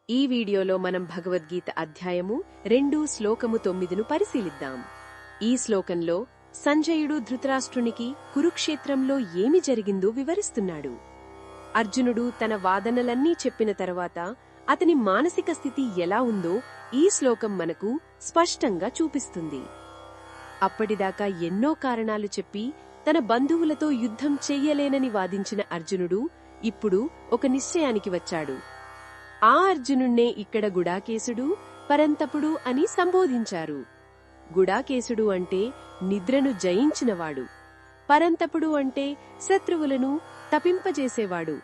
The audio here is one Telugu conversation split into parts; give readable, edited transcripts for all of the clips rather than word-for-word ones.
ఈ వీడియోలో మనం భగవద్గీత అధ్యాయము 2 శ్లోకము 9ను పరిశీలిద్దాం. ఈ శ్లోకంలో సంజయుడు ధృతరాష్ట్రునికి కురుక్షేత్రంలో ఏమి జరిగిందో వివరిస్తున్నాడు. అర్జునుడు తన వాదనలన్నీ చెప్పిన తరువాత అతని మానసిక స్థితి ఎలా ఉందో ఈ శ్లోకం మనకు స్పష్టంగా చూపిస్తుంది. అప్పటిదాకా ఎన్నో కారణాలు చెప్పి తన బంధువులతో యుద్ధం చెయ్యలేనని వాదించిన అర్జునుడు ఇప్పుడు ఒక నిశ్చయానికి వచ్చాడు. ఆ అర్జునుణ్ణే ఇక్కడ గుడాకేశుడు, పరంతపుడు అని సంబోధించారు. గుడాకేశుడు అంటే నిద్రను జయించినవాడు, పరంతపుడు అంటే శత్రువులను తపింపజేసేవాడు.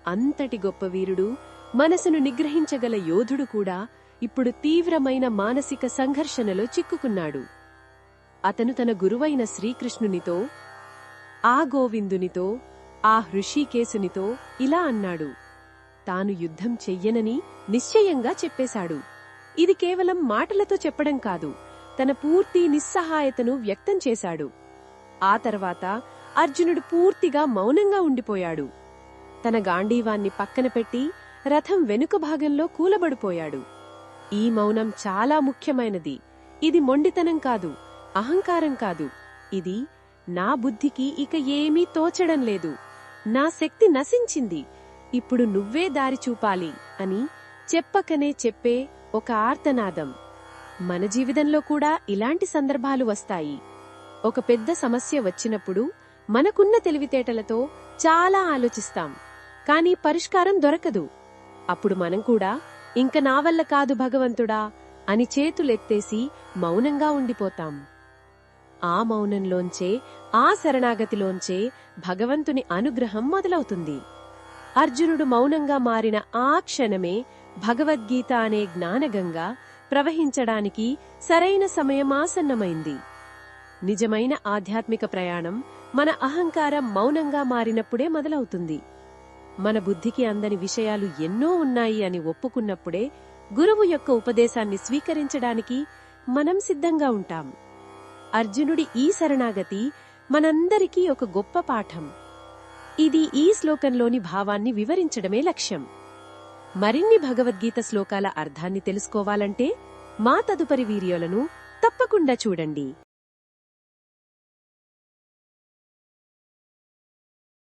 అంతటి గొప్ప వీరుడు, మనసును నిగ్రహించగల యోధుడు కూడా ఇప్పుడు తీవ్రమైన మానసిక సంఘర్షణలో చిక్కుకున్నాడు. అతను తన గురువైన శ్రీకృష్ణునితో, ఆ గోవిందునితో, ఆ హృషీకేశునితో ఇలా అన్నాడు. తాను యుద్ధం చెయ్యనని నిశ్చయంగా చెప్పేశాడు. ఇది కేవలం మాటలతో చెప్పడం కాదు, తన పూర్తి నిస్సహాయతను వ్యక్తం చేశాడు. ఆ తర్వాత అర్జునుడు పూర్తిగా మౌనంగా ఉండిపోయాడు. తన గాంధీవాన్ని పక్కన పెట్టి రథం వెనుక భాగంలో కూలబడిపోయాడు. ఈ మౌనం చాలా ముఖ్యమైనది. ఇది మొండితనం కాదు, అహంకారం కాదు. ఇది నా బుద్ధికి ఇక ఏమీ తోచడం లేదు, నా శక్తి నశించింది, ఇప్పుడు నువ్వే దారి చూపాలి అని చెప్పకనే చెప్పే ఒక ఆర్తనాదం. మన జీవితంలో కూడా ఇలాంటి సందర్భాలు వస్తాయి. ఒక పెద్ద సమస్య వచ్చినప్పుడు మనకున్న తెలివితేటలతో చాలా ఆలోచిస్తాం, కానీ పరిష్కారం దొరకదు. అప్పుడు మనం కూడా ఇంక నా వల్ల కాదు భగవంతుడా అని చేతులెత్తేసి మౌనంగా ఉండిపోతాం. ఆ మౌనంలోంచే, ఆ శరణాగతిలోంచే భగవంతుని అనుగ్రహం మొదలవుతుంది. అర్జునుడు మౌనంగా మారిన ఆ క్షణమే భగవద్గీత అనే జ్ఞానగంగా ప్రవహించడానికి సరైన సమయం ఆసన్నమైంది. నిజమైన ఆధ్యాత్మిక ప్రయాణం మన అహంకారం మౌనంగా మారినప్పుడే మొదలవుతుంది. మన బుద్ధికి అందని విషయాలు ఎన్నో ఉన్నాయి అని ఒప్పుకున్నప్పుడే గురువు యొక్క ఉపదేశాన్ని స్వీకరించడానికి మనం సిద్ధంగా ఉంటాం. అర్జునుడి ఈ శరణాగతి మనందరికీ ఒక గొప్ప పాఠం. ఇది ఈ శ్లోకంలోని భావాన్ని వివరించడమే లక్ష్యం. మరిన్ని భగవద్గీత శ్లోకాల అర్థాన్ని తెలుసుకోవాలంటే మా తదుపరి వీడియోలను తప్పకుండా చూడండి.